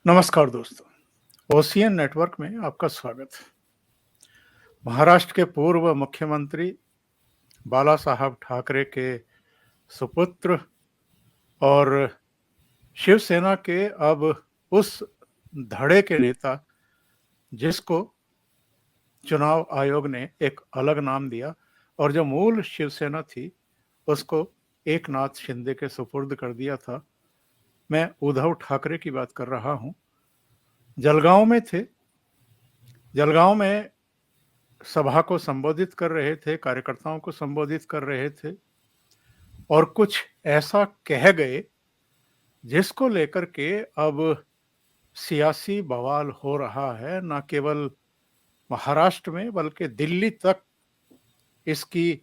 नमस्कार दोस्तों, ocean network में आपका स्वागत है। महाराष्ट्र के पूर्व मुख्यमंत्री बाला साहब ठाकरे के सुपुत्र और शिवसेना के अब उस धड़े के नेता जिसको चुनाव आयोग ने एक अलग नाम दिया और जो मूल शिवसेना थी उसको एकनाथ शिंदे के सुपुर्द कर दिया था। मैं उद्धव ठाकरे की बात कर रहा हूं। जलगांव में थे। जलगांव में सभा को संबोधित कर रहे थे, कार्यकर्ताओं को संबोधित कर रहे थे और कुछ ऐसा कह गए जिसको लेकर के अब सियासी बवाल हो रहा है। न केवल महाराष्ट्र में बल्कि दिल्ली तक इसकी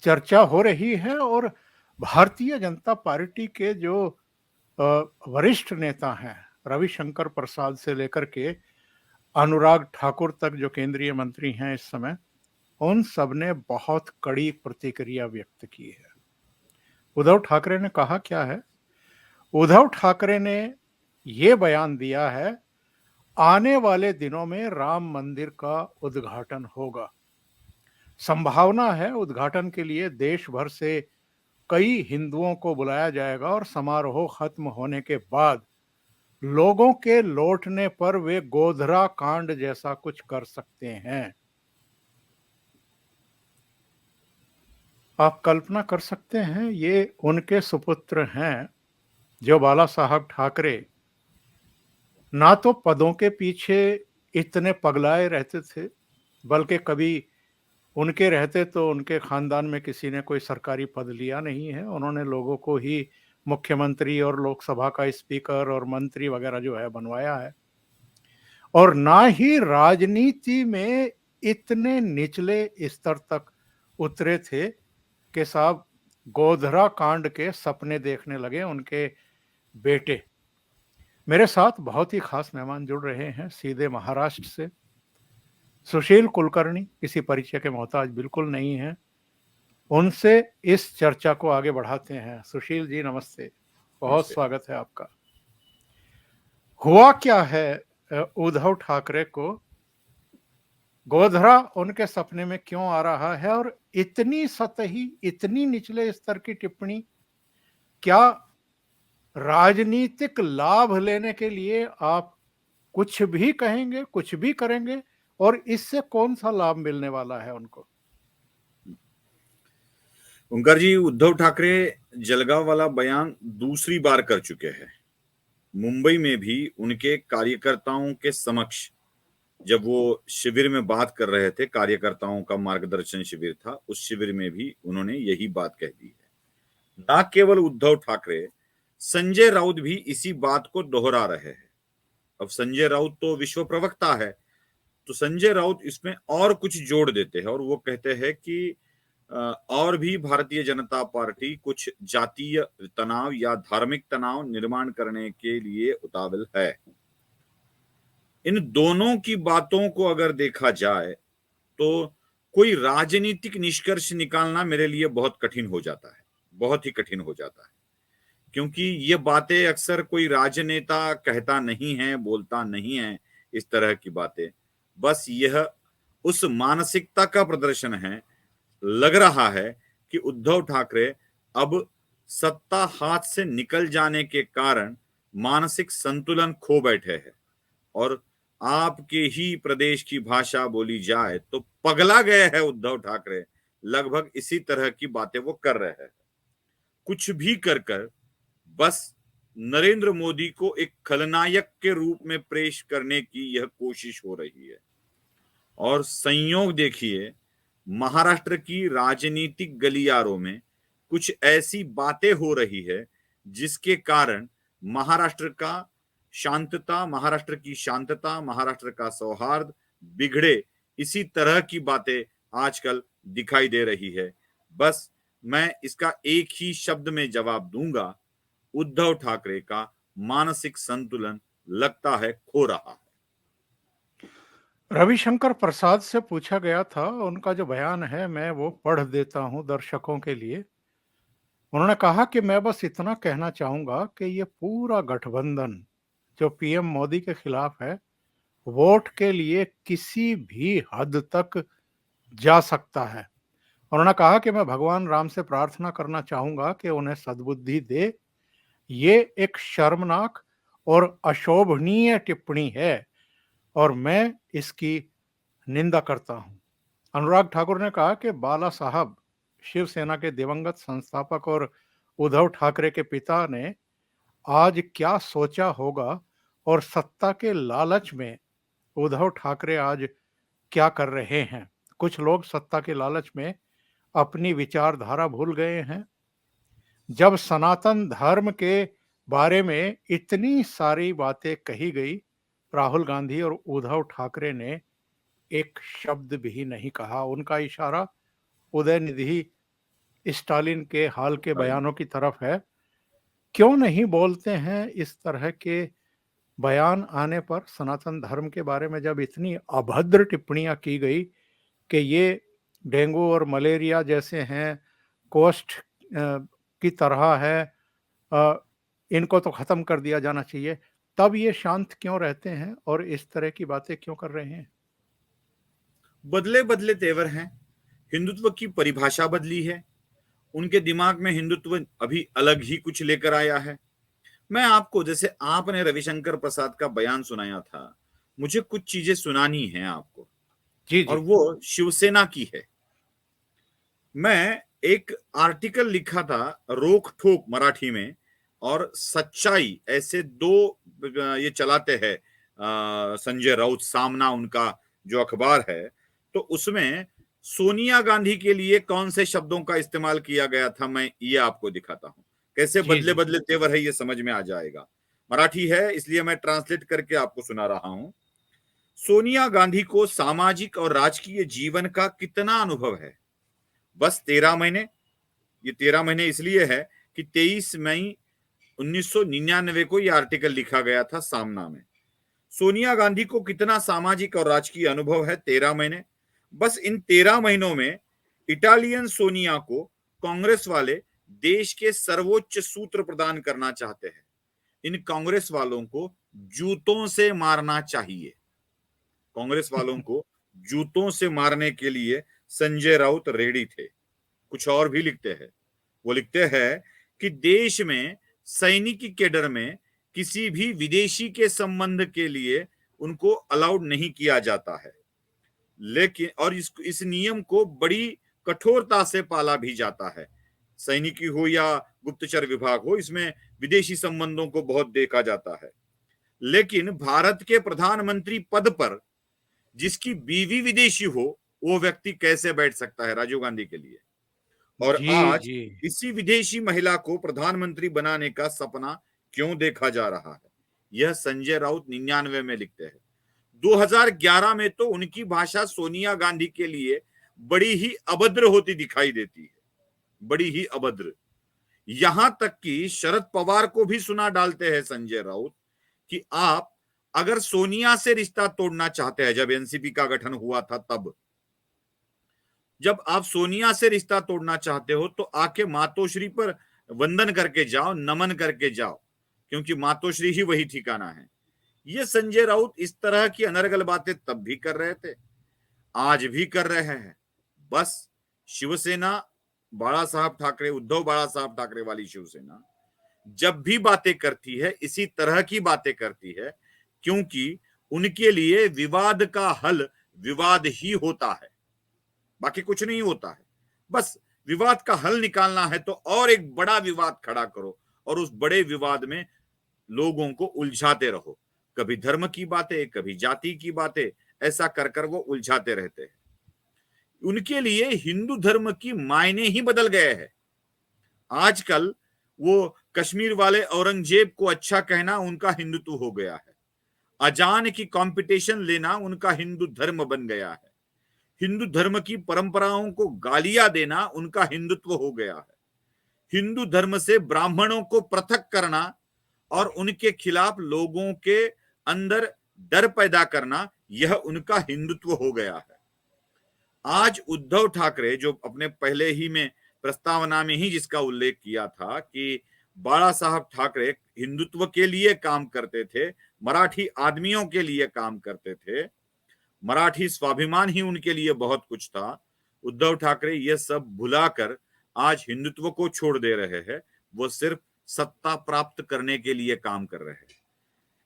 चर्चा हो रही है और भारतीय जनता पार्टी के जो वरिष्ठ नेता हैं, रविशंकर प्रसाद से लेकर के अनुराग ठाकुर तक जो केंद्रीय मंत्री हैं इस समय, उन सब ने बहुत कड़ी प्रतिक्रिया व्यक्त की है। उद्धव ठाकरे ने कहा क्या है? उद्धव ठाकरे ने ये बयान दिया है, आने वाले दिनों में राम मंदिर का उद्घाटन होगा। संभावना है उद्घाटन के लिए देश भर से कई हिंदुओं को बुलाया जाएगा और समारोह खत्म होने के बाद लोगों के लौटने पर वे गोधरा कांड जैसा कुछ कर सकते हैं। आप कल्पना कर सकते हैं, ये उनके सुपुत्र हैं जो बाला साहब ठाकरे ना तो पदों के पीछे इतने पगलाए रहते थे, बल्कि कभी उनके रहते तो उनके खानदान में किसी ने कोई सरकारी पद लिया नहीं है। उन्होंने लोगों को ही मुख्यमंत्री और लोकसभा का स्पीकर और मंत्री वगैरह जो है बनवाया है, और ना ही राजनीति में इतने निचले स्तर तक उतरे थे कि साहब गोधरा कांड के सपने देखने लगे उनके बेटे। मेरे साथ बहुत ही खास मेहमान जुड़ रहे हैं सीधे महाराष्ट्र से। सुशील कुलकर्णी किसी परिचय के मोहताज बिल्कुल नहीं है, उनसे इस चर्चा को आगे बढ़ाते हैं। सुशील जी नमस्ते, बहुत स्वागत है आपका। हुआ क्या है उद्धव ठाकरे को? गोधरा उनके सपने में क्यों आ रहा है और इतनी सतही, इतनी निचले स्तर की टिप्पणी? क्या राजनीतिक लाभ लेने के लिए आप कुछ भी कहेंगे, कुछ भी करेंगे, और इससे कौन सा लाभ मिलने वाला है उनको? ओंकार जी, उद्धव ठाकरे जलगांव वाला बयान दूसरी बार कर चुके हैं। मुंबई में भी उनके कार्यकर्ताओं के समक्ष जब वो शिविर में बात कर रहे थे, कार्यकर्ताओं का मार्गदर्शन शिविर था, उस शिविर में भी उन्होंने यही बात कह दी है। ना केवल उद्धव ठाकरे, संजय राउत भी इसी बात को दोहरा रहे हैं। अब संजय राउत तो विश्व प्रवक्ता है, तो संजय राउत इसमें और कुछ जोड़ देते हैं और वो कहते हैं कि और भी भारतीय जनता पार्टी कुछ जातीय तनाव या धार्मिक तनाव निर्माण करने के लिए उतावल है। इन दोनों की बातों को अगर देखा जाए तो कोई राजनीतिक निष्कर्ष निकालना मेरे लिए बहुत कठिन हो जाता है, बहुत ही कठिन हो जाता है, क्योंकि ये बातें अक्सर कोई राजनेता कहता नहीं है, बोलता नहीं है। इस तरह की बातें बस यह उस मानसिकता का प्रदर्शन है। लग रहा है कि उद्धव ठाकरे अब सत्ता हाथ से निकल जाने के कारण मानसिक संतुलन खो बैठे हैं और आपके ही प्रदेश की भाषा बोली जाए तो पगला गए हैं उद्धव ठाकरे। लगभग इसी तरह की बातें वो कर रहे हैं। कुछ भी कर कर बस नरेंद्र मोदी को एक खलनायक के रूप में पेश करने की यह कोशिश हो रही है। और संयोग देखिए, महाराष्ट्र की राजनीतिक गलियारों में कुछ ऐसी बातें हो रही है जिसके कारण महाराष्ट्र की शांतता, महाराष्ट्र का सौहार्द बिगड़े, इसी तरह की बातें आजकल दिखाई दे रही है। बस मैं इसका एक ही शब्द में जवाब दूंगा, उद्धव ठाकरे का मानसिक संतुलन लगता है खो रहा है। रविशंकर प्रसाद से पूछा गया था, उनका जो बयान है मैं वो पढ़ देता हूं दर्शकों के लिए। उन्होंने कहा कि मैं बस इतना कहना चाहूंगा कि ये पूरा गठबंधन जो पीएम मोदी के खिलाफ है, वोट के लिए किसी भी हद तक जा सकता है। उन्होंने कहा कि मैं भगवान राम से प्रार्थना करना चाहूंगा कि उन्हें सद्बुद्धि दे। ये एक शर्मनाक और अशोभनीय टिप्पणी है और मैं इसकी निंदा करता हूं। अनुराग ठाकुर ने कहा कि बाला साहब शिवसेना के दिवंगत संस्थापक और उद्धव ठाकरे के पिता ने आज क्या सोचा होगा और सत्ता के लालच में उद्धव ठाकरे आज क्या कर रहे हैं। कुछ लोग सत्ता के लालच में अपनी विचारधारा भूल गए हैं। जब सनातन धर्म के बारे में इतनी सारी बातें कही गई, राहुल गांधी और उद्धव ठाकरे ने एक शब्द भी नहीं कहा। उनका इशारा उदयनिधि स्टालिन के हाल के बयानों की तरफ है। क्यों नहीं बोलते हैं इस तरह के बयान आने पर? सनातन धर्म के बारे में जब इतनी अभद्र टिप्पणियां की गई कि ये डेंगू और मलेरिया जैसे हैं, कोष्ठ की तरह है, अ, इनको तो खत्म कर दिया जाना चाहिए, तब ये शांत क्यों रहते हैं और इस तरह की बातें क्यों कर रहे हैं? बदले बदले तेवर हैं। हिंदुत्व की परिभाषा बदली है। उनके दिमाग में हिंदुत्व अभी अलग ही कुछ लेकर आया है। मैं आपको, जैसे आपने रविशंकर प्रसाद का बयान सुनाया था, मुझे कुछ चीजें सुनानी है आपको, जी और जी। वो शिवसेना की है। मैं एक आर्टिकल लिखा था रोक ठोक मराठी में और सच्चाई, ऐसे दो ये चलाते हैं संजय राउत, सामना उनका जो अखबार है। तो उसमें सोनिया गांधी के लिए कौन से शब्दों का इस्तेमाल किया गया था, मैं ये आपको दिखाता हूं। कैसे जी बदले जी। बदले तेवर है, ये समझ में आ जाएगा। मराठी है इसलिए मैं ट्रांसलेट करके आपको सुना रहा हूं। सोनिया गांधी को सामाजिक और राजकीय जीवन का कितना अनुभव है? बस 13 महीने। ये 13 महीने इसलिए है कि 23 मई 1999 को यह आर्टिकल लिखा गया था सामना में। सोनिया गांधी को कितना सामाजिक और राजकीय अनुभव है? 13 महीने। बस इन 13 महीनों में इटालियन सोनिया को कांग्रेस वाले देश के सर्वोच्च सूत्र प्रदान करना चाहते हैं। इन कांग्रेस वालों को जूतों से मारना चाहिए। कांग्रेस वालों को जूतों से मारने के लिए संजय राउत रेडी थे। कुछ और भी लिखते हैं। वो लिखते हैं कि देश में सैनिक कैडर में किसी भी विदेशी के संबंध के लिए उनको अलाउड नहीं किया जाता है, लेकिन और इस नियम को बड़ी कठोरता से पाला भी जाता है। सैनिकी हो या गुप्तचर विभाग हो, इसमें विदेशी संबंधों को बहुत देखा जाता है। लेकिन भारत के प्रधानमंत्री पद पर जिसकी बीवी विदेशी हो, वो व्यक्ति कैसे बैठ सकता है राजीव गांधी के लिए? और जी आज जी। इसी विदेशी महिला को प्रधानमंत्री बनाने का सपना क्यों देखा जा रहा है? यह संजय राउत 99 में लिखते हैं। 2011 में तो उनकी भाषा सोनिया गांधी के लिए बड़ी ही अभद्र होती दिखाई देती है, बड़ी ही अभद्र। यहां तक कि शरद पवार को भी सुना डालते हैं संजय राउत कि आप अगर सोनिया से रिश्ता तोड़ना चाहते हैं, जब एनसीपी का गठन हुआ था तब, जब आप सोनिया से रिश्ता तोड़ना चाहते हो तो आके मातोश्री पर वंदन करके जाओ, नमन करके जाओ, क्योंकि मातोश्री ही वही ठिकाना है। ये संजय राउत इस तरह की अनर्गल बातें तब भी कर रहे थे, आज भी कर रहे हैं। बस शिवसेना, बाला साहब ठाकरे, उद्धव बाला साहब ठाकरे वाली शिवसेना जब भी बातें करती है इसी तरह की बातें करती है, क्योंकि उनके लिए विवाद का हल विवाद ही होता है, बाकी कुछ नहीं होता है। बस विवाद का हल निकालना है तो और एक बड़ा विवाद खड़ा करो और उस बड़े विवाद में लोगों को उलझाते रहो। कभी धर्म की बातें, कभी जाति की बातें, ऐसा कर कर वो उलझाते रहते हैं। उनके लिए हिंदू धर्म की मायने ही बदल गए हैं। आजकल वो कश्मीर वाले औरंगजेब को अच्छा कहना उनका हिंदुत्व हो गया है। अजान की कंपटीशन लेना उनका हिंदू धर्म बन गया है। हिंदू धर्म की परंपराओं को गालियां देना उनका हिंदुत्व हो गया है। हिंदू धर्म से ब्राह्मणों को पृथक करना और उनके खिलाफ लोगों के अंदर डर पैदा करना, यह उनका हिंदुत्व हो गया है। आज उद्धव ठाकरे, जो अपने पहले ही में प्रस्तावना में ही जिसका उल्लेख किया था कि बाला साहब ठाकरे हिंदुत्व के लिए काम करते थे, मराठी आदमियों के लिए काम करते थे, मराठी स्वाभिमान ही उनके लिए बहुत कुछ था। उद्धव ठाकरे ये सब भुलाकर आज हिंदुत्व को छोड़ दे रहे हैं, वो सिर्फ सत्ता प्राप्त करने के लिए काम कर रहे हैं।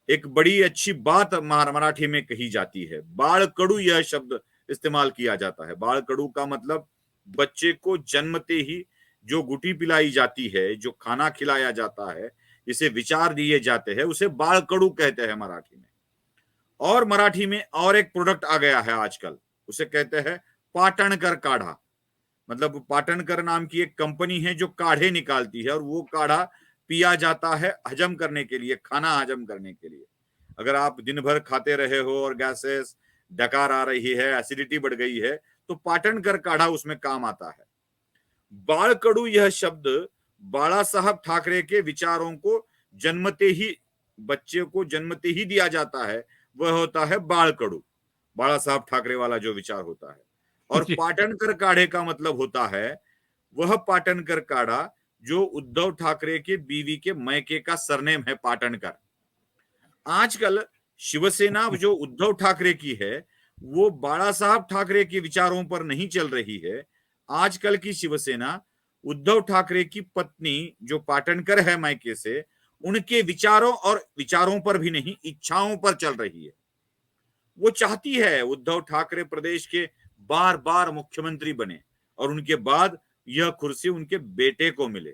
एक बड़ी अच्छी बात मराठी में कही जाती है, बाळकडू यह शब्द इस्तेमाल किया जाता है। बाळकडू का मतलब बच्चे को जन्मते ही जो गुटी पिलाई जाती है, जो खाना खिलाया जाता है, जिसे विचार दिए जाते हैं, उसे बाळकडू कहते हैं मराठी में। और मराठी में और एक प्रोडक्ट आ गया है आजकल, उसे कहते हैं पाटणकर काढ़ा। मतलब पाटणकर नाम की एक कंपनी है जो काढ़े निकालती है और वो काढ़ा पिया जाता है हजम करने के लिए, खाना हजम करने के लिए। अगर आप दिन भर खाते रहे हो और गैसेस, डकार आ रही है, एसिडिटी बढ़ गई है, तो पाटणकर काढ़ा उसमें काम आता है। बाळकडू यह शब्द बाला साहब ठाकरे के विचारों को जन्मते ही, बच्चे को जन्मते ही दिया जाता है, वह होता है बाळकडू, बाला साहब ठाकरे वाला जो विचार होता है। और जी। पाटणकर काढ़े का मतलब होता है वह पाटणकर काढ़ा जो उद्धव ठाकरे के बीवी के मैके का सरनेम है पाटणकर। आजकल शिवसेना जो उद्धव ठाकरे की है, वो बाला साहब ठाकरे के विचारों पर नहीं चल रही है। आजकल की शिवसेना उद्धव ठाकरे की पत्नी जो पाटणकर है मायके से, उनके विचारों और विचारों पर भी नहीं, इच्छाओं पर चल रही है। वो चाहती है उद्धव ठाकरे प्रदेश के बार बार मुख्यमंत्री बने और उनके बाद यह कुर्सी उनके बेटे को मिले।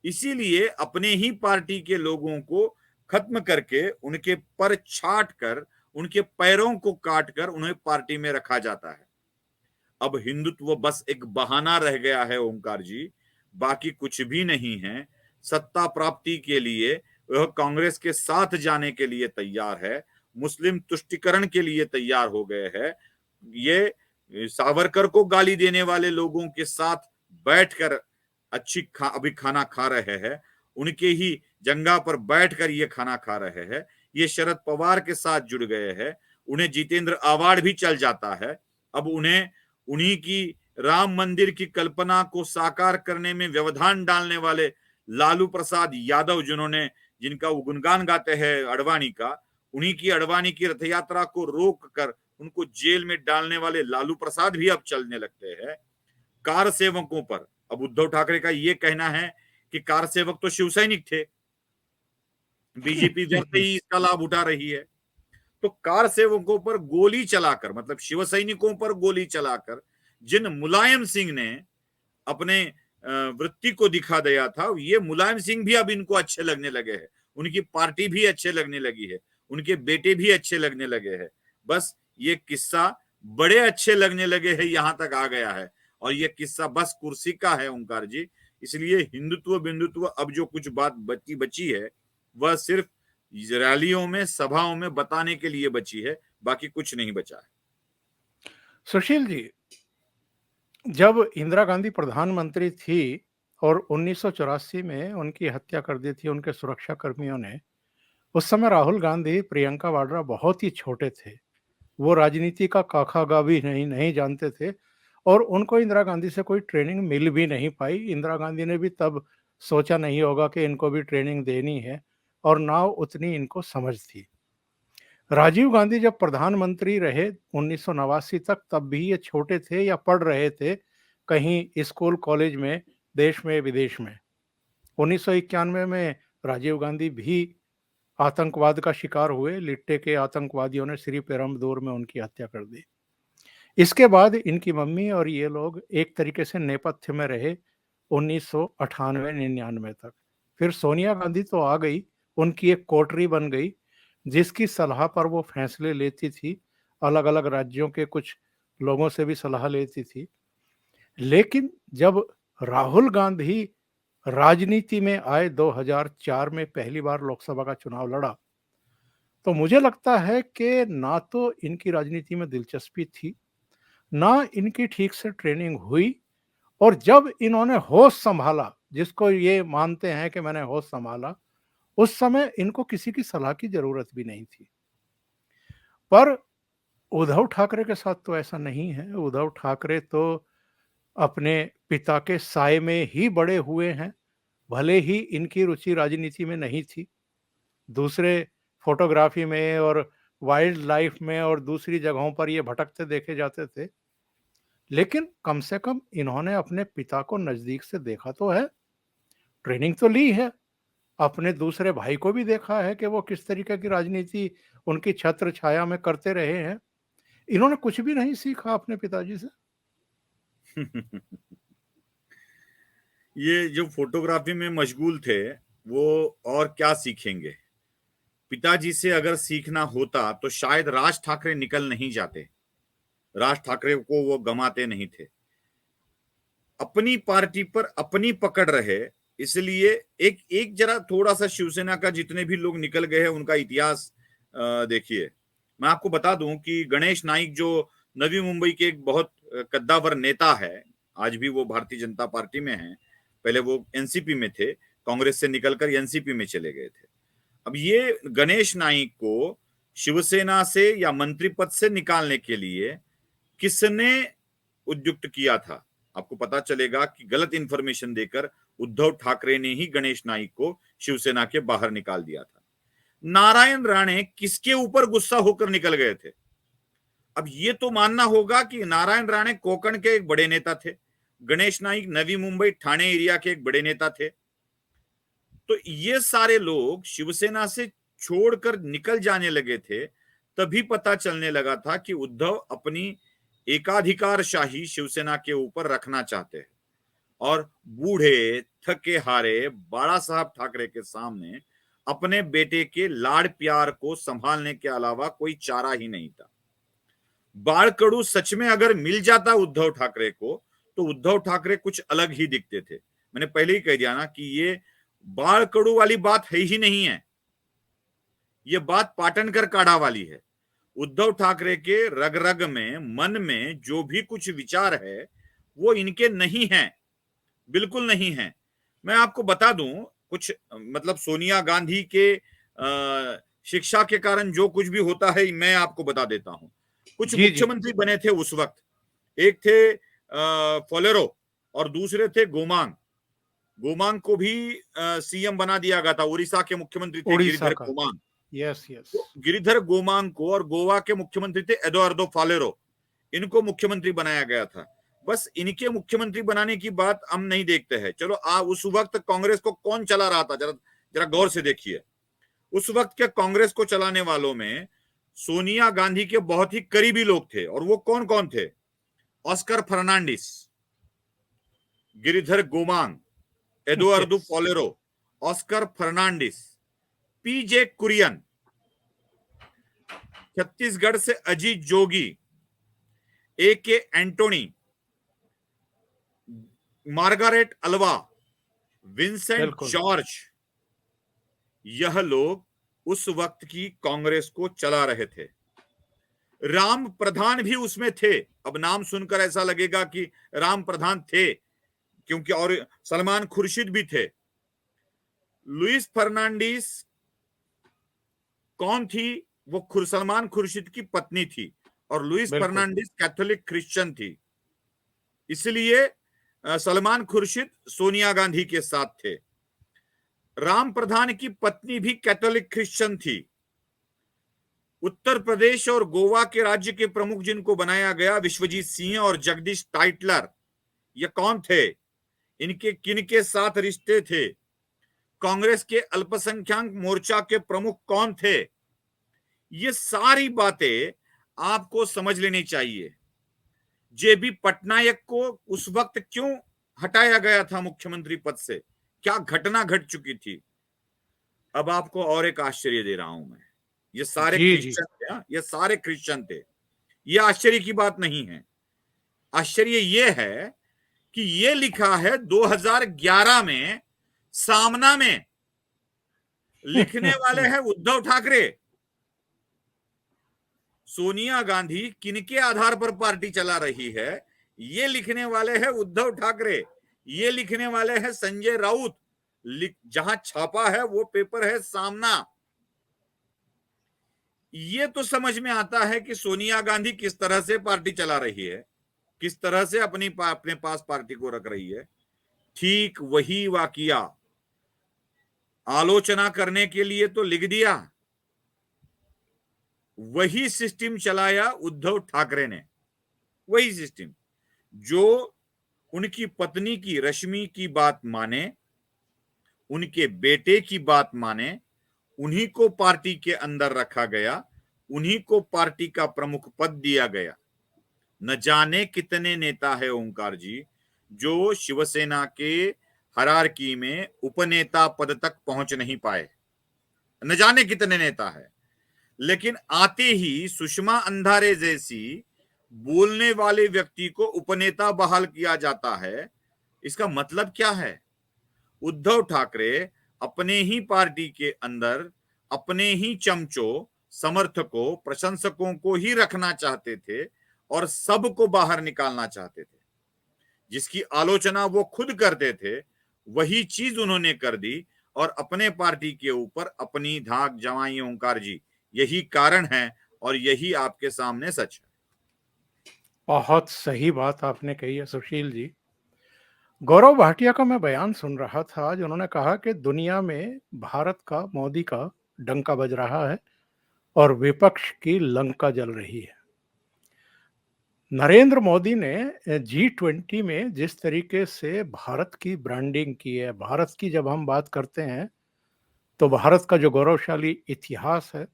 इसीलिए अपने ही पार्टी के लोगों को खत्म करके, उनके पर छाट कर, उनके पैरों को काट कर उन्हें पार्टी में रखा जाता है। अब हिंदुत्व बस एक बहाना रह गया है ओंकार जी, बाकी कुछ भी नहीं है। सत्ता प्राप्ति के लिए वह कांग्रेस के साथ जाने के लिए तैयार है, मुस्लिम तुष्टिकरण के लिए तैयार हो गए हैं। ये सावरकर को गाली देने वाले लोगों के साथ बैठकर अभी खाना खा रहे हैं, उनके ही जंगा पर बैठकर ये खाना खा रहे हैं। ये शरद पवार के साथ जुड़ गए हैं, उन्हें जितेंद्र अवार्ड भी चल जाता है। अब उन्हें उन्हीं की राम मंदिर की कल्पना को साकार करने में व्यवधान डालने वाले लालू प्रसाद यादव, जिनका वो गुणगान गाते हैं अडवाणी का, उन्हीं की अडवाणी की रथ यात्रा को रोक कर उनको जेल में डालने वाले लालू प्रसाद भी अब चलने लगते हैं। कार सेवकों पर अब उद्धव ठाकरे का ये कहना है कि कार सेवक तो शिव सैनिक थे, बीजेपी जब से ही इसका लाभ उठा रही है। तो कार सेवकों पर गोली चलाकर, मतलब शिव सैनिकों पर गोली चलाकर जिन मुलायम सिंह ने अपने वृत्ति को दिखा दिया था, ये मुलायम सिंह भी अब इनको अच्छे लगने लगे हैं, उनकी पार्टी भी अच्छे लगने लगी है, उनके बेटे भी अच्छे लगने लगे हैं। बस ये किस्सा बड़े अच्छे लगने लगे हैं, यहां तक आ गया है। और ये किस्सा बस कुर्सी का है ओंकार जी। इसलिए हिंदुत्व बिंदुत्व अब जो कुछ बात बची है, वह सिर्फ रैलियों में, सभाओं में बताने के लिए बची है, बाकी कुछ नहीं बचा है। सुशील जी, जब इंदिरा गांधी प्रधानमंत्री थी और 1984 में उनकी हत्या कर दी थी उनके सुरक्षा कर्मियों ने, उस समय राहुल गांधी, प्रियंका वाड्रा बहुत ही छोटे थे। वो राजनीति का काखा भी नहीं जानते थे और उनको इंदिरा गांधी से कोई ट्रेनिंग मिल भी नहीं पाई। इंदिरा गांधी ने भी तब सोचा नहीं होगा कि इनको भी ट्रेनिंग देनी है और ना उतनी इनको समझ थी। राजीव गांधी जब प्रधानमंत्री रहे 1989 तक, तब भी ये छोटे थे या पढ़ रहे थे कहीं स्कूल कॉलेज में, देश में विदेश में। 1991 में राजीव गांधी भी आतंकवाद का शिकार हुए। लिट्टे के आतंकवादियों ने श्री पेरम्बदूर में उनकी हत्या कर दी। इसके बाद इनकी मम्मी और ये लोग एक तरीके से नेपथ्य में रहे 1998-99 तक। फिर सोनिया गांधी तो आ गई, उनकी एक कोटरी बन गई जिसकी सलाह पर वो फैसले लेती थी, अलग अलग राज्यों के कुछ लोगों से भी सलाह लेती थी। लेकिन जब राहुल गांधी राजनीति में आए, 2004 में पहली बार लोकसभा का चुनाव लड़ा, तो मुझे लगता है कि ना तो इनकी राजनीति में दिलचस्पी थी, ना इनकी ठीक से ट्रेनिंग हुई। और जब इन्होंने होश संभाला, जिसको ये मानते हैं कि मैंने होश संभाला, उस समय इनको किसी की सलाह की जरूरत भी नहीं थी। पर उद्धव ठाकरे के साथ तो ऐसा नहीं है। उद्धव ठाकरे तो अपने पिता के साए में ही बड़े हुए हैं। भले ही इनकी रुचि राजनीति में नहीं थी, दूसरे फोटोग्राफी में और वाइल्ड लाइफ में और दूसरी जगहों पर ये भटकते देखे जाते थे, लेकिन कम से कम इन्होंने अपने पिता को नज़दीक से देखा तो है, ट्रेनिंग तो ली है। अपने दूसरे भाई को भी देखा है कि वो किस तरीके की राजनीति उनकी छत्र छाया में करते रहे हैं। इन्होंने कुछ भी नहीं सीखा अपने पिताजी से। ये जो फोटोग्राफी में मशगूल थे, वो और क्या सीखेंगे? पिताजी से अगर सीखना होता तो शायद राज ठाकरे निकल नहीं जाते, राज ठाकरे को वो गमाते नहीं थे। अपनी पार्टी पर अपनी पकड़ रहे, इसलिए एक एक जरा थोड़ा सा शिवसेना का जितने भी लोग निकल गए हैं उनका इतिहास देखिए। मैं आपको बता दूं कि गणेश नाइक जो नवी मुंबई के एक बहुत कद्दावर नेता है, आज भी वो भारतीय जनता पार्टी में है, पहले वो एनसीपी में थे, कांग्रेस से निकलकर एनसीपी में चले गए थे। अब ये गणेश नाइक को शिवसेना से या मंत्री पद से निकालने के लिए किसने उद्युक्त किया था? आपको पता चलेगा कि गलत इंफॉर्मेशन देकर उद्धव ठाकरे ने ही गणेश नाइक को शिवसेना के बाहर निकाल दिया था। नारायण राणे किसके ऊपर गुस्सा होकर निकल गए थे? अब ये तो मानना होगा कि नारायण राणे कोंकण के एक बड़े नेता थे, गणेश नाइक नवी मुंबई ठाणे एरिया के एक बड़े नेता थे। तो ये सारे लोग शिवसेना से छोड़कर निकल जाने लगे थे, तभी पता चलने लगा था कि उद्धव अपनी एकाधिकारशाही शिवसेना के ऊपर रखना चाहते हैं और बूढ़े थके हारे बाला साहब ठाकरे के सामने अपने बेटे के लाड़ प्यार को संभालने के अलावा कोई चारा ही नहीं था। बाड़कड़ू सच में अगर मिल जाता उद्धव ठाकरे को तो उद्धव ठाकरे कुछ अलग ही दिखते थे। मैंने पहले ही कह दिया ना कि ये बाड़कड़ू वाली बात है ही नहीं है, ये बात पाटनकर काढ़ा वाली है। उद्धव ठाकरे के रग रग में, मन में जो भी कुछ विचार है वो इनके नहीं है, बिल्कुल नहीं है। मैं आपको बता दूं कुछ, मतलब सोनिया गांधी के शिक्षा के कारण जो कुछ भी होता है मैं आपको बता देता हूं। कुछ मुख्यमंत्री बने थे उस वक्त, एक थे फोलेरो और दूसरे थे गोमांग। गोमांग को भी सीएम बना दिया गया था, उड़ीसा के मुख्यमंत्री थे गिरिधर गोमांग। Yes yes. तो गिरिधर गोमांग को और गोवा के मुख्यमंत्री थे एडुआर्डो फालेरो, इनको मुख्यमंत्री बनाया गया था। बस इनके मुख्यमंत्री बनाने की बात हम नहीं देखते हैं। चलो उस वक्त कांग्रेस को कौन चला रहा था, जरा गौर से देखिए। उस वक्त के कांग्रेस को चलाने वालों में सोनिया गांधी के बहुत ही करीबी लोग थे, और वो कौन कौन थे? ऑस्कर फर्नांडिस, गिरिधर गोमांग, एडुआर्डो फालेरो, ऑस्कर फर्नांडिस, पीजे कुरियन, छत्तीसगढ़ से अजीत जोगी, ए.के. एंटोनी, मार्गारेट अल्वा, विंसेंट जॉर्ज, यह लोग उस वक्त की कांग्रेस को चला रहे थे। राम प्रधान भी उसमें थे। अब नाम सुनकर ऐसा लगेगा कि राम प्रधान थे, क्योंकि और सलमान खुर्शीद भी थे। लुइस फर्नांडिस कौन थी? वो सलमान खुर्शीद की पत्नी थी, और लुइस फर्नांडिस कैथोलिक क्रिश्चियन थी, इसलिए सलमान खुर्शीद सोनिया गांधी के साथ थे। राम प्रधान की पत्नी भी कैथोलिक क्रिश्चियन थी। उत्तर प्रदेश और गोवा के राज्य के प्रमुख जिनको बनाया गया, विश्वजीत सिंह और जगदीश टाइटलर, ये कौन थे? इनके किनके साथ रिश्ते थे? कांग्रेस के अल्पसंख्यक मोर्चा के प्रमुख कौन थे? ये सारी बातें आपको समझ लेनी चाहिए। जेबी पटनायक को उस वक्त क्यों हटाया गया था मुख्यमंत्री पद से? क्या घटना घट चुकी थी? अब आपको और एक आश्चर्य दे रहा हूं मैं। ये सारे क्रिश्चियन थे, ये सारे क्रिश्चियन थे। ये आश्चर्य की बात नहीं है। आश्चर्य ये है कि ये लिखा है 2011 में, सामना में लिखने वाले हैं उद्धव ठाकरे। सोनिया गांधी किनके आधार पर पार्टी चला रही है, ये लिखने वाले हैं उद्धव ठाकरे, ये लिखने वाले हैं संजय राउत। जहां छापा है वो पेपर है सामना। ये तो समझ में आता है कि सोनिया गांधी किस तरह से पार्टी चला रही है, किस तरह से अपने पास पार्टी को रख रही है। ठीक वही वाकया आलोचना करने के लिए तो लिख दिया, वही सिस्टम चलाया उद्धव ठाकरे ने। वही सिस्टम जो उनकी पत्नी की रश्मि की बात माने, उनके बेटे की बात माने, उन्हीं को पार्टी के अंदर रखा गया, उन्हीं को पार्टी का प्रमुख पद दिया गया। न जाने कितने नेता है ओंकार जी जो शिवसेना के हायरार्की में उपनेता पद तक पहुंच नहीं पाए, न जाने कितने नेता है। लेकिन आते ही सुषमा अंधारे जैसी बोलने वाले व्यक्ति को उपनेता बहाल किया जाता है। इसका मतलब क्या है? उद्धव ठाकरे अपने ही पार्टी के अंदर अपने ही चमचों, समर्थकों, प्रशंसकों को ही रखना चाहते थे और सबको बाहर निकालना चाहते थे। जिसकी आलोचना वो खुद करते थे वही चीज उन्होंने कर दी और अपने पार्टी के ऊपर अपनी धाक जमाई। ओंकार जी, यही कारण है और यही आपके सामने सच है। बहुत सही बात आपने कही है सुशील जी। गौरव भाटिया का मैं बयान सुन रहा था आज। उन्होंने कहा कि दुनिया में भारत का, मोदी का डंका बज रहा है और विपक्ष की लंका जल रही है। नरेंद्र मोदी ने G20 में जिस तरीके से भारत की ब्रांडिंग की है, भारत की जब हम बात करते हैं तो भारत का जो गौरवशाली इतिहास है,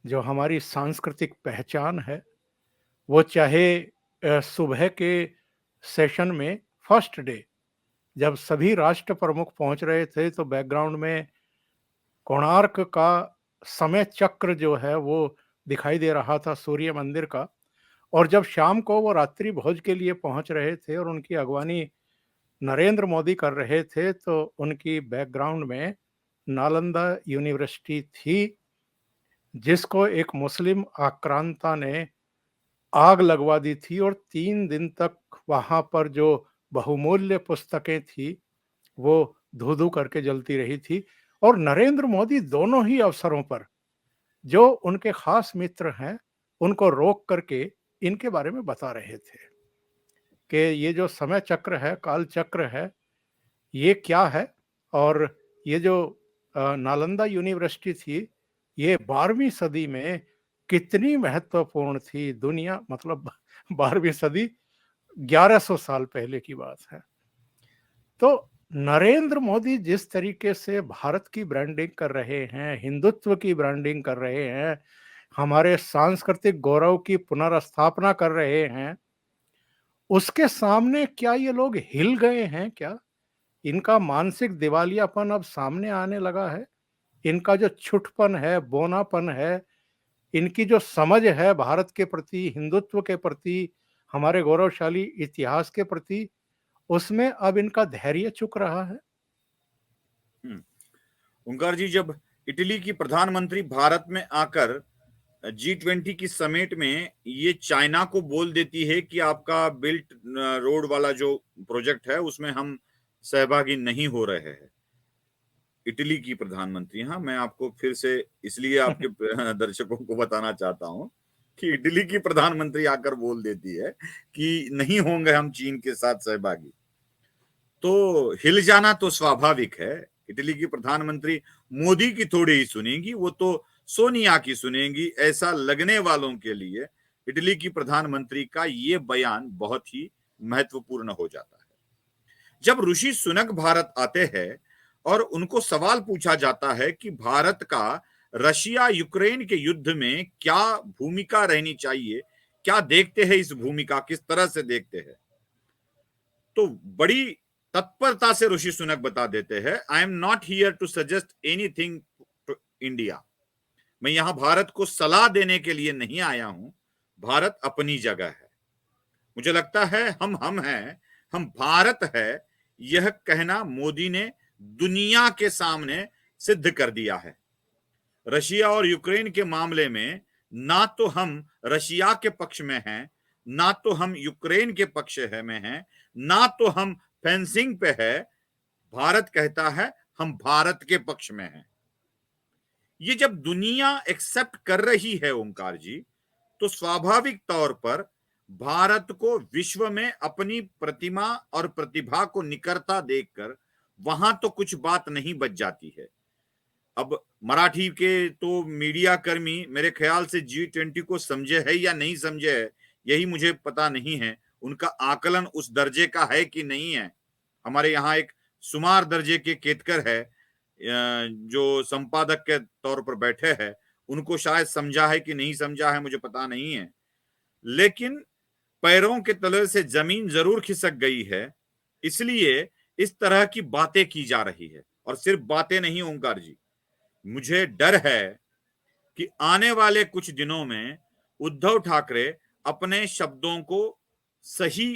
जो हमारी सांस्कृतिक पहचान है, वो चाहे सुबह के सेशन में फर्स्ट डे जब सभी राष्ट्र प्रमुख पहुंच रहे थे तो बैकग्राउंड में कोणार्क का समय चक्र जो है वो दिखाई दे रहा था, सूर्य मंदिर का। और जब शाम को वो रात्रि भोज के लिए पहुंच रहे थे और उनकी अगवानी नरेंद्र मोदी कर रहे थे तो उनकी बैकग्राउंड में नालंदा यूनिवर्सिटी थी, जिसको एक मुस्लिम आक्रांता ने आग लगवा दी थी और 3 दिन तक वहां पर जो बहुमूल्य पुस्तकें थी वो धू धू करके जलती रही थी। और नरेंद्र मोदी दोनों ही अवसरों पर जो उनके खास मित्र हैं उनको रोक करके इनके बारे में बता रहे थे कि ये जो समय चक्र है, काल चक्र है, ये क्या है। और ये जो नालंदा यूनिवर्सिटी थी, ये 12वीं सदी में कितनी महत्वपूर्ण थी। दुनिया मतलब 12वीं सदी 1100 साल पहले की बात है। तो नरेंद्र मोदी जिस तरीके से भारत की ब्रांडिंग कर रहे हैं, हिंदुत्व की ब्रांडिंग कर रहे हैं, हमारे सांस्कृतिक गौरव की पुनर्स्थापना कर रहे हैं, उसके सामने क्या ये लोग हिल गए हैं क्या? इनका मानसिक दिवालियापन अब सामने आने लगा है। इनका जो छुटपन है, बोनापन है, इनकी जो समझ है भारत के प्रति, हिंदुत्व के प्रति, हमारे गौरवशाली इतिहास के प्रति, उसमें अब इनका धैर्य चुक रहा है। ओंकार जी, जब इटली की प्रधानमंत्री भारत में आकर G20 की समिट में ये चाइना को बोल देती है कि आपका बिल्ट रोड वाला जो प्रोजेक्ट है उसमें हम सहभागी नहीं हो रहे हैं। इटली की प्रधानमंत्री, हाँ, मैं आपको फिर से इसलिए आपके दर्शकों को बताना चाहता हूं कि इटली की प्रधानमंत्री आकर बोल देती है कि नहीं होंगे हम चीन के साथ सहभागी, तो हिल जाना तो स्वाभाविक है। इटली की प्रधानमंत्री मोदी की थोड़ी ही सुनेंगी, वो तो सोनिया की सुनेंगी। ऐसा लगने वालों के लिए इटली की प्रधानमंत्री का ये बयान बहुत ही महत्वपूर्ण हो जाता है। जब ऋषि सुनक भारत आते हैं और उनको सवाल पूछा जाता है कि भारत का रशिया यूक्रेन के युद्ध में क्या भूमिका रहनी चाहिए, क्या देखते हैं इस भूमिका, किस तरह से देखते हैं, तो बड़ी तत्परता से ऋषि सुनक बता देते हैं, I am not here to suggest anything to India. मैं यहां भारत को सलाह देने के लिए नहीं आया हूं, भारत अपनी जगह है। मुझे लगता है हम हैं, हम भारत है, यह कहना मोदी ने दुनिया के सामने सिद्ध कर दिया है। रशिया और यूक्रेन के मामले में ना तो हम रशिया के पक्ष में हैं, ना तो हम यूक्रेन के पक्ष में हैं, ना तो हम फेंसिंग पे है। भारत कहता है हम भारत के पक्ष में हैं। ये जब दुनिया एक्सेप्ट कर रही है ओंकार जी, तो स्वाभाविक तौर पर भारत को विश्व में अपनी प्रतिमा और प्रतिभा को निकरता देखकर वहां तो कुछ बात नहीं बच जाती है। अब मराठी के तो मीडिया कर्मी मेरे ख्याल से G20 को समझे है या नहीं समझे है, यही मुझे पता नहीं है। उनका आकलन उस दर्जे का है कि नहीं है। हमारे यहाँ एक सुमार दर्जे के केतकर है, जो संपादक के तौर पर बैठे हैं, उनको शायद समझा है कि नहीं समझा है मुझे पता नहीं है, लेकिन पैरों के तले से जमीन जरूर खिसक गई है। इसलिए इस तरह की बातें की जा रही है, और सिर्फ बातें नहीं ओंकार जी, मुझे डर है कि आने वाले कुछ दिनों में उद्धव ठाकरे अपने शब्दों को सही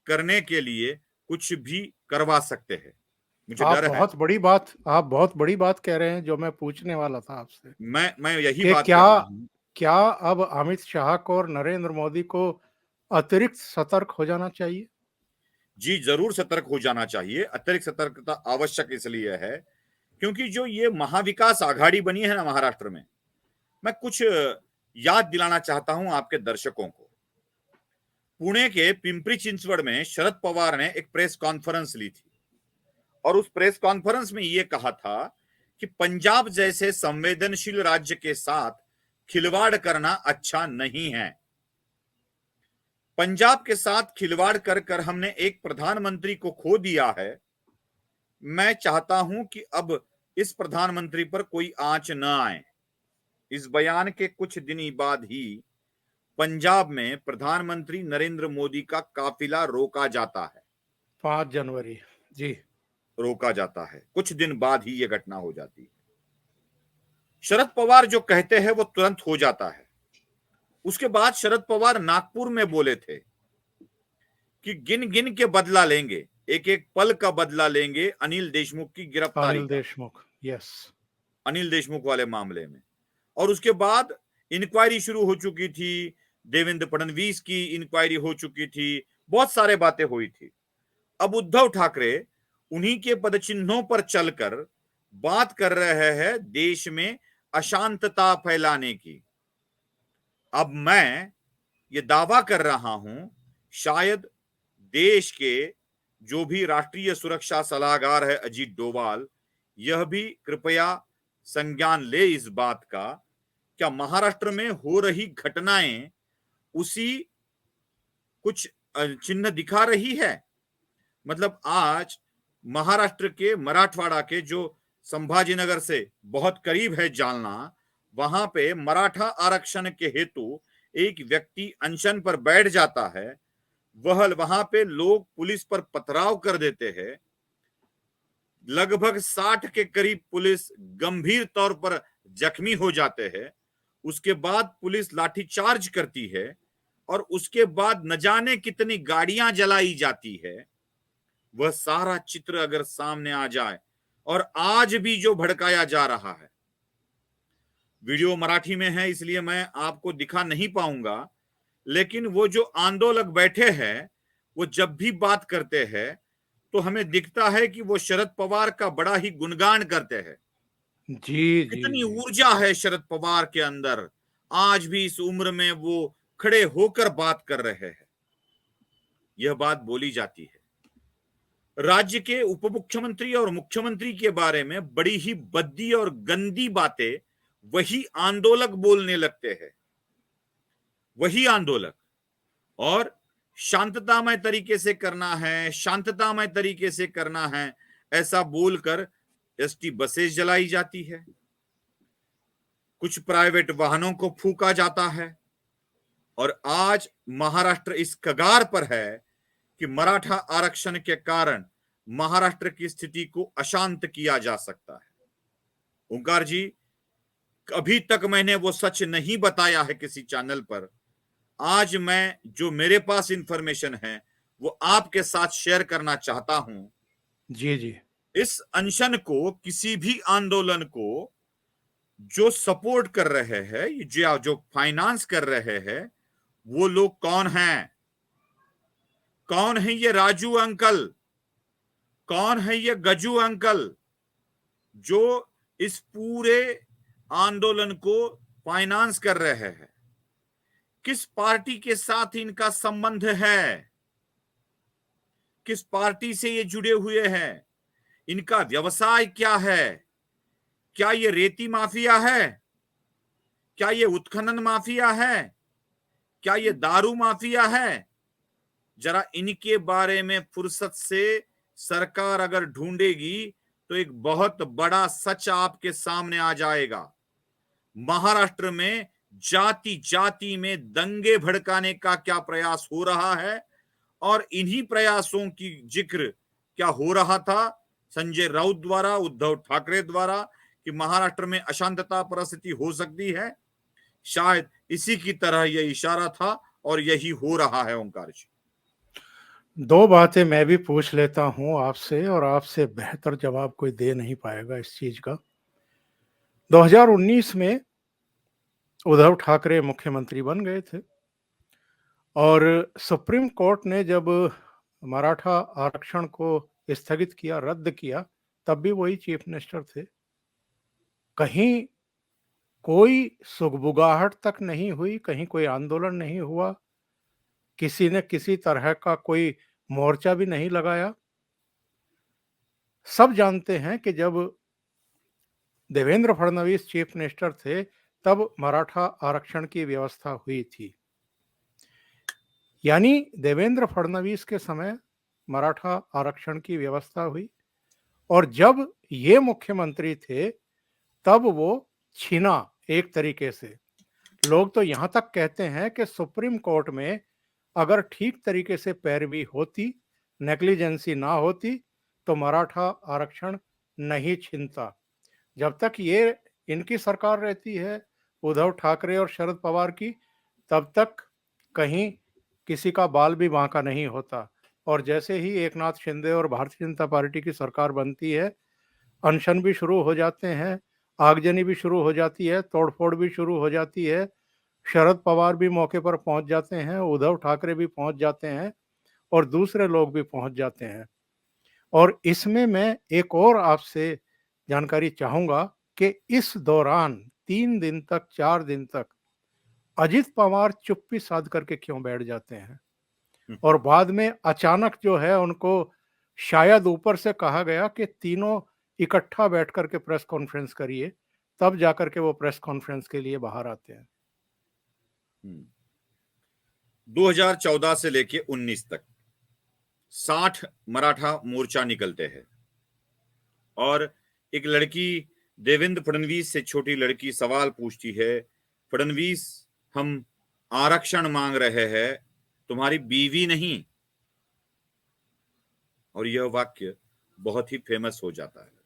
करने के लिए कुछ भी करवा सकते हैं। मुझे आप डर है। बहुत बड़ी बात कह रहे हैं, जो मैं पूछने वाला था आपसे मैं यही कि बात कर क्या रहा हूं। क्या अब अमित शाह को और नरेंद्र मोदी को अतिरिक्त सतर्क हो जाना चाहिए? जी जरूर सतर्क हो जाना चाहिए। अतिरिक्त सतर्कता आवश्यक इसलिए है क्योंकि जो ये महाविकास आघाड़ी बनी है ना महाराष्ट्र में, मैं कुछ याद दिलाना चाहता हूं आपके दर्शकों को। पुणे के पिंपरी चिंचवड़ में शरद पवार ने एक प्रेस कॉन्फ्रेंस ली थी, और उस प्रेस कॉन्फ्रेंस में यह कहा था कि पंजाब जैसे संवेदनशील राज्य के साथ खिलवाड़ करना अच्छा नहीं है। पंजाब के साथ खिलवाड़ कर कर हमने एक प्रधानमंत्री को खो दिया है। मैं चाहता हूं कि अब इस प्रधानमंत्री पर कोई आंच न आए। इस बयान के कुछ दिन बाद ही पंजाब में प्रधानमंत्री नरेंद्र मोदी का काफिला रोका जाता है। 5 जनवरी, जी। रोका जाता है, कुछ दिन बाद ही यह घटना हो जाती है। शरद पवार जो कहते हैं वो तुरंत हो जाता है। उसके बाद शरद पवार नागपुर में बोले थे कि गिन गिन के बदला लेंगे, एक एक पल का बदला लेंगे अनिल देशमुख की गिरफ्तारी अनिल का, देशमुख, यस। अनिल देशमुख वाले मामले में। और उसके बाद इंक्वायरी शुरू हो चुकी थी, देवेंद्र फडणवीस की इंक्वायरी हो चुकी थी, बहुत सारे बातें हुई थी। अब उद्धव ठाकरे उन्हीं के पदचिन्हों पर चलकर बात कर रहे हैं देश में अशांतता फैलाने की। अब मैं ये दावा कर रहा हूं, शायद देश के जो भी राष्ट्रीय सुरक्षा सलाहकार है अजीत डोभाल, यह भी कृपया संज्ञान ले इस बात का, क्या महाराष्ट्र में हो रही घटनाएं उसी कुछ चिन्ह दिखा रही है। मतलब आज महाराष्ट्र के मराठवाड़ा के जो संभाजीनगर से बहुत करीब है जालना, वहां पे मराठा आरक्षण के हेतु एक व्यक्ति अनशन पर बैठ जाता है, वहां पे लोग पुलिस पर पथराव कर देते हैं। लगभग 60 के करीब पुलिस गंभीर तौर पर जख्मी हो जाते हैं। उसके बाद पुलिस लाठीचार्ज करती है, और उसके बाद न जाने कितनी गाड़ियां जलाई जाती है। वह सारा चित्र अगर सामने आ जाए, और आज भी जो भड़काया जा रहा है, वीडियो मराठी में है इसलिए मैं आपको दिखा नहीं पाऊंगा, लेकिन वो जो आंदोलक बैठे हैं वो जब भी बात करते हैं तो हमें दिखता है कि वो शरद पवार का बड़ा ही गुणगान करते हैं। जी, जी, कितनी जी। ऊर्जा है शरद पवार के अंदर, आज भी इस उम्र में वो खड़े होकर बात कर रहे हैं। यह बात बोली जाती है। राज्य के उप मुख्यमंत्री और मुख्यमंत्री के बारे में बड़ी ही भद्दी और गंदी बातें वही आंदोलक बोलने लगते हैं। वही आंदोलक, और शांततामय तरीके से करना है, शांततामय तरीके से करना है, ऐसा बोलकर एसटी बसें जलाई जाती है, कुछ प्राइवेट वाहनों को फूका जाता है। और आज महाराष्ट्र इस कगार पर है कि मराठा आरक्षण के कारण महाराष्ट्र की स्थिति को अशांत किया जा सकता है। ओंकार जी, अभी तक मैंने वो सच नहीं बताया है किसी चैनल पर। आज मैं जो मेरे पास इंफॉर्मेशन है वो आपके साथ शेयर करना चाहता हूं। जी, जी। इस अनशन को, किसी भी आंदोलन को जो सपोर्ट कर रहे हैं, जो फाइनेंस कर रहे हैं, वो लोग कौन हैं? कौन है ये राजू अंकल? कौन है ये गजू अंकल जो इस पूरे आंदोलन को फाइनेंस कर रहे हैं? किस पार्टी के साथ इनका संबंध है? किस पार्टी से ये जुड़े हुए हैं? इनका व्यवसाय क्या है? क्या ये रेती माफिया है? क्या ये उत्खनन माफिया है? क्या ये दारू माफिया है? जरा इनके बारे में फुर्सत से सरकार अगर ढूंढेगी तो एक बहुत बड़ा सच आपके सामने आ जाएगा। महाराष्ट्र में जाति जाति में दंगे भड़काने का क्या प्रयास हो रहा है, और इन्हीं प्रयासों की जिक्र क्या हो रहा था संजय राउत द्वारा, उद्धव ठाकरे द्वारा, कि महाराष्ट्र में अशांतता परिस्थिति हो सकती है। शायद इसी की तरह यह इशारा था और यही हो रहा है। ओंकार जी, दो बातें मैं भी पूछ लेता हूं आपसे, और आपसे बेहतर जवाब कोई दे नहीं पाएगा इस चीज का। 2019 में उद्धव ठाकरे मुख्यमंत्री बन गए थे, और सुप्रीम कोर्ट ने जब मराठा आरक्षण को स्थगित किया, रद्द किया, तब भी वही चीफ मिनिस्टर थे। कहीं कोई सुगबुगाहट तक नहीं हुई, कहीं कोई आंदोलन नहीं हुआ, किसी ने किसी तरह का कोई मोर्चा भी नहीं लगाया। सब जानते हैं कि जब देवेंद्र फडणवीस चीफ मिनिस्टर थे तब मराठा आरक्षण की व्यवस्था हुई थी। यानी देवेंद्र फडणवीस के समय मराठा आरक्षण की व्यवस्था हुई, और जब ये मुख्यमंत्री थे तब वो छीना एक तरीके से। लोग तो यहां तक कहते हैं कि सुप्रीम कोर्ट में अगर ठीक तरीके से पैरवी होती, नेग्लिजेंसी ना होती, तो मराठा आरक्षण नहीं छीनता। जब तक ये इनकी सरकार रहती है, उद्धव ठाकरे और शरद पवार की, तब तक कहीं किसी का बाल भी बांका नहीं होता। और जैसे ही एकनाथ शिंदे और भारतीय जनता पार्टी की सरकार बनती है, अनशन भी शुरू हो जाते हैं, आगजनी भी शुरू हो जाती है, तोड़फोड़ भी शुरू हो जाती है। शरद पवार भी मौके पर पहुंच जाते हैं, उद्धव ठाकरे भी पहुंच जाते हैं, और दूसरे लोग भी पहुंच जाते हैं। और इसमें मैं एक और आपसे जानकारी चाहूंगा कि इस दौरान 3 दिन तक, 4 दिन तक अजित पवार चुप्पी साध करके क्यों बैठ जाते हैं, और बाद में अचानक जो है उनको शायद ऊपर से कहा गया कि तीनों इकट्ठा बैठ करके प्रेस कॉन्फ्रेंस करिए, तब जाकर के वो प्रेस कॉन्फ्रेंस के लिए बाहर आते हैं। 2014 से लेके 19 तक 60 मराठा मोर्चा निकलते हैं, और एक लड़की देवेंद्र फडणवीस से छोटी लड़की सवाल पूछती है, फडणवीस हम आरक्षण मांग रहे हैं, तुम्हारी बीवी नहीं। और यह वाक्य बहुत ही फेमस हो जाता है।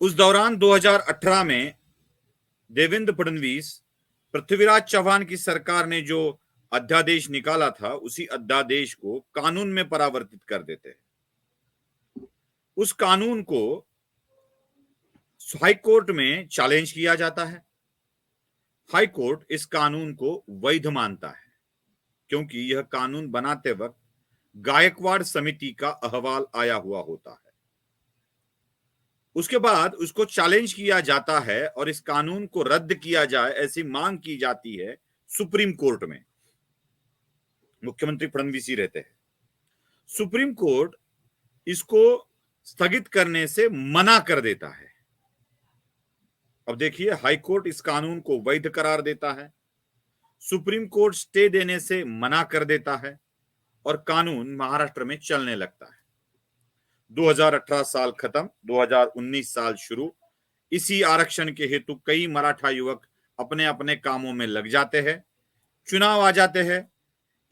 उस दौरान 2018 में देवेंद्र फडणवीस, पृथ्वीराज चौहान की सरकार ने जो अध्यादेश निकाला था, उसी अध्यादेश को कानून में परावर्तित कर देते हैं। उस कानून को हाई कोर्ट में चैलेंज किया जाता है। हाई कोर्ट इस कानून को वैध मानता है, क्योंकि यह कानून बनाते वक्त गायकवाड़ समिति का अहवाल आया हुआ होता है। उसके बाद उसको चैलेंज किया जाता है और इस कानून को रद्द किया जाए, ऐसी मांग की जाती है सुप्रीम कोर्ट में। मुख्यमंत्री फडणवीस ही रहते हैं। सुप्रीम कोर्ट इसको स्थगित करने से मना कर देता है। अब देखिए, हाई कोर्ट इस कानून को वैध करार देता है, सुप्रीम कोर्ट स्टे देने से मना कर देता है, और कानून महाराष्ट्र में चलने लगता है। 2018 साल खत्म, 2019 साल शुरू। इसी आरक्षण के हेतु कई मराठा युवक अपने अपने कामों में लग जाते हैं, चुनाव आ जाते हैं।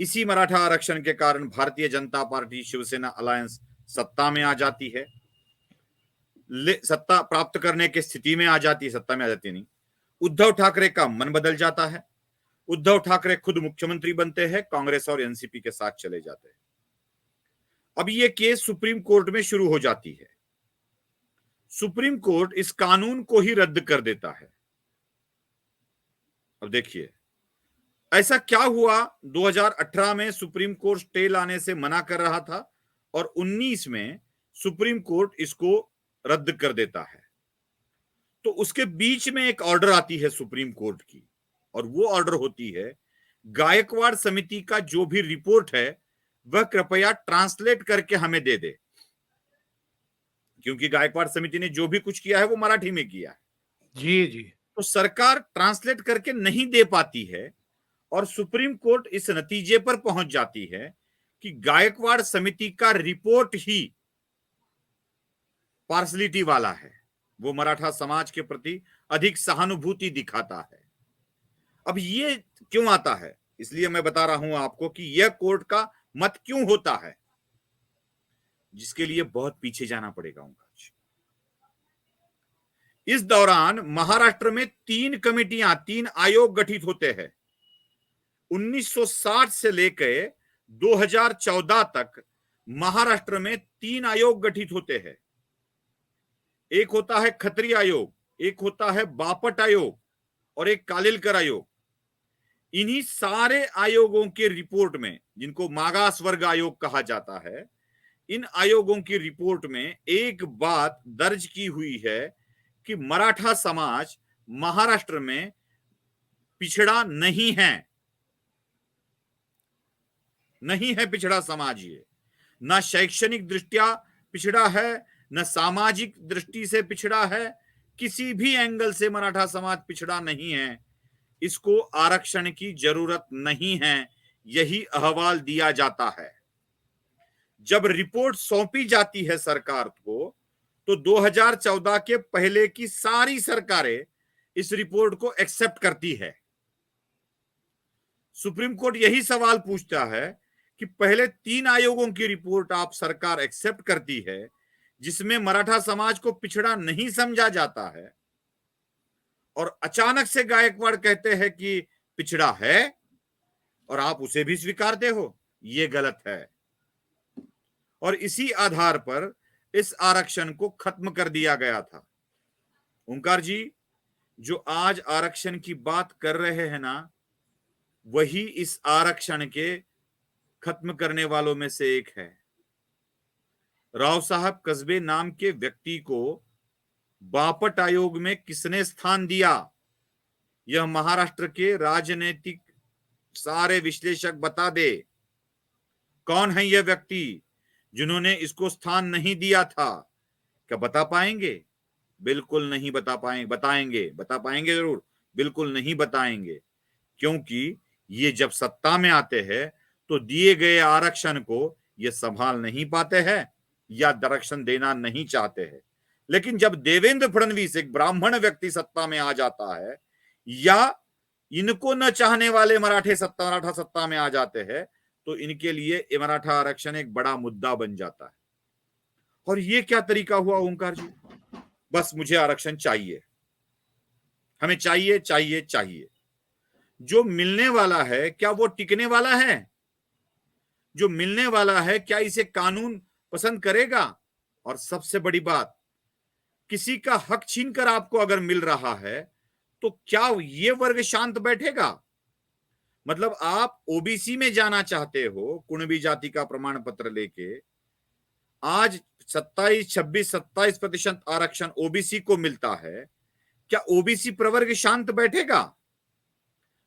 इसी मराठा आरक्षण के कारण भारतीय जनता पार्टी शिवसेना अलायंस सत्ता में आ जाती है, सत्ता प्राप्त करने की स्थिति में आ जाती है, सत्ता में आ जाती नहीं। उद्धव ठाकरे का मन बदल जाता है, उद्धव ठाकरे खुद मुख्यमंत्री बनते हैं, कांग्रेस और एनसीपी के साथ चले जाते हैं। अब ये केस सुप्रीम कोर्ट में शुरू हो जाती है। सुप्रीम कोर्ट इस कानून को ही रद्द कर देता है। अब देखिए, ऐसा क्या हुआ? 2018 में सुप्रीम कोर्ट स्टे लाने से मना कर रहा था, और 19 में सुप्रीम कोर्ट इसको रद्द कर देता है। तो उसके बीच में एक ऑर्डर आती है सुप्रीम कोर्ट की, और वो ऑर्डर होती है, गायकवाड़ समिति का जो भी रिपोर्ट है वह कृपया ट्रांसलेट करके हमें दे दे। क्योंकि गायकवाड़ समिति ने जो भी कुछ किया है वो मराठी में किया है। जी जी। तो सरकार ट्रांसलेट करके नहीं दे पाती है और सुप्रीम कोर्ट इस नतीजे पर पहुंच जाती है कि गायकवाड़ समिति का रिपोर्ट ही पार्सलिटी वाला है, वो मराठा समाज के प्रति अधिक सहानुभूति दिखाता है। अब ये क्यों आता है, इसलिए मैं बता रहा हूं आपको कि यह कोर्ट का मत क्यों होता है, जिसके लिए बहुत पीछे जाना पड़ेगा उनका। इस दौरान महाराष्ट्र में 3 कमेटियां, 3 आयोग गठित होते हैं। 1960 से लेकर 2014 तक महाराष्ट्र में 3 आयोग गठित होते हैं। एक होता है खत्री आयोग, एक होता है बापट आयोग और एक कालिलकर आयोग। इन्हीं सारे आयोगों के रिपोर्ट में, जिनको मागास वर्ग आयोग कहा जाता है, इन आयोगों की रिपोर्ट में एक बात दर्ज की हुई है कि मराठा समाज महाराष्ट्र में पिछड़ा नहीं है, नहीं है पिछड़ा समाज। ये न शैक्षणिक दृष्टिया पिछड़ा है, न सामाजिक दृष्टि से पिछड़ा है, किसी भी एंगल से मराठा समाज पिछड़ा नहीं है। इसको आरक्षण की जरूरत नहीं है, यही अहवाल दिया जाता है। जब रिपोर्ट सौंपी जाती है सरकार को, तो 2014 के पहले की सारी सरकारें इस रिपोर्ट को एक्सेप्ट करती है। सुप्रीम कोर्ट यही सवाल पूछता है कि पहले 3 आयोगों की रिपोर्ट आप सरकार एक्सेप्ट करती है, जिसमें मराठा समाज को पिछड़ा नहीं समझा जाता है, और अचानक से गायकवाड़ कहते हैं कि पिछड़ा है और आप उसे भी स्वीकारते हो, ये गलत है। और इसी आधार पर इस आरक्षण को खत्म कर दिया गया था। ओंकार जी, जो आज आरक्षण की बात कर रहे हैं ना, वही इस आरक्षण के खत्म करने वालों में से एक है। राव साहब कस्बे नाम के व्यक्ति को बापट आयोग में किसने स्थान दिया, यह महाराष्ट्र के राजनीतिक सारे विश्लेषक बता दे। कौन है यह व्यक्ति जिन्होंने इसको स्थान नहीं दिया था? क्या बता पाएंगे? बिल्कुल नहीं बता पाएंगे। बता पाएंगे जरूर, बिल्कुल नहीं बताएंगे, क्योंकि ये जब सत्ता में आते हैं तो दिए गए आरक्षण को ये संभाल नहीं पाते हैं या डायरेक्शन देना नहीं चाहते हैं। लेकिन जब देवेंद्र फडणवीस, एक ब्राह्मण व्यक्ति, सत्ता में आ जाता है, या इनको न चाहने वाले मराठा सत्ता में आ जाते हैं, तो इनके लिए मराठा आरक्षण एक बड़ा मुद्दा बन जाता है। और ये क्या तरीका हुआ ओंकार जी? बस मुझे आरक्षण चाहिए, हमें चाहिए चाहिए चाहिए। जो मिलने वाला है क्या वो टिकने वाला है? जो मिलने वाला है क्या इसे कानून पसंद करेगा? और सबसे बड़ी बात, किसी का हक छीनकर आपको अगर मिल रहा है तो क्या ये वर्ग शांत बैठेगा? मतलब आप ओबीसी में जाना चाहते हो, कुणबी जाति का प्रमाण पत्र लेके, आज 27% आरक्षण ओबीसी को मिलता है, क्या ओबीसी प्रवर्ग शांत बैठेगा?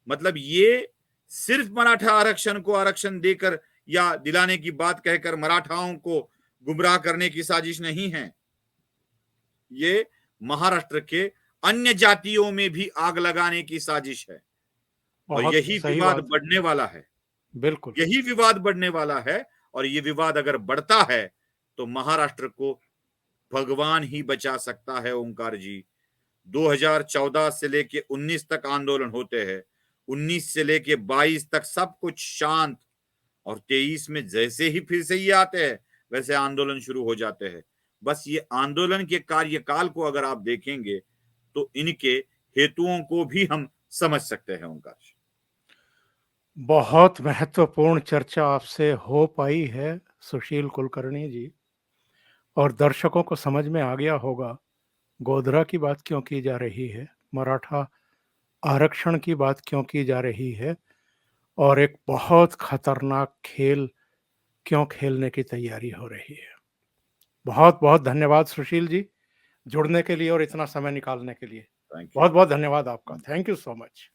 मतलब ये सिर्फ मराठा आरक्षण को आरक्षण देकर या दिलाने की बात कहकर मराठाओं को गुमराह करने की साजिश नहीं है। ये महाराष्ट्र के अन्य जातियों में भी आग लगाने की साजिश है, और यही विवाद बढ़ने वाला है। बिल्कुल, यही विवाद बढ़ने वाला है, और ये विवाद अगर बढ़ता है तो महाराष्ट्र को भगवान ही बचा सकता है। ओंकार जी, 2014 से लेके 19 तक आंदोलन होते हैं, 19 से लेके 22 तक सब कुछ शांत, और 23 में जैसे ही फिर से ये आते हैं वैसे आंदोलन शुरू हो जाते हैं। बस ये आंदोलन के कार्यकाल को अगर आप देखेंगे तो इनके हेतुओं को भी हम समझ सकते हैं। ओंकार, बहुत महत्वपूर्ण चर्चा आपसे हो पाई है सुशील कुलकर्णी जी, और दर्शकों को समझ में आ गया होगा गोधरा की बात क्यों की जा रही है, मराठा आरक्षण की बात क्यों की जा रही है, और एक बहुत खतरनाक खेल क्यों खेलने की तैयारी हो रही है। बहुत बहुत धन्यवाद सुशील जी, जुड़ने के लिए और इतना समय निकालने के लिए। बहुत बहुत धन्यवाद आपका। Thank you so much.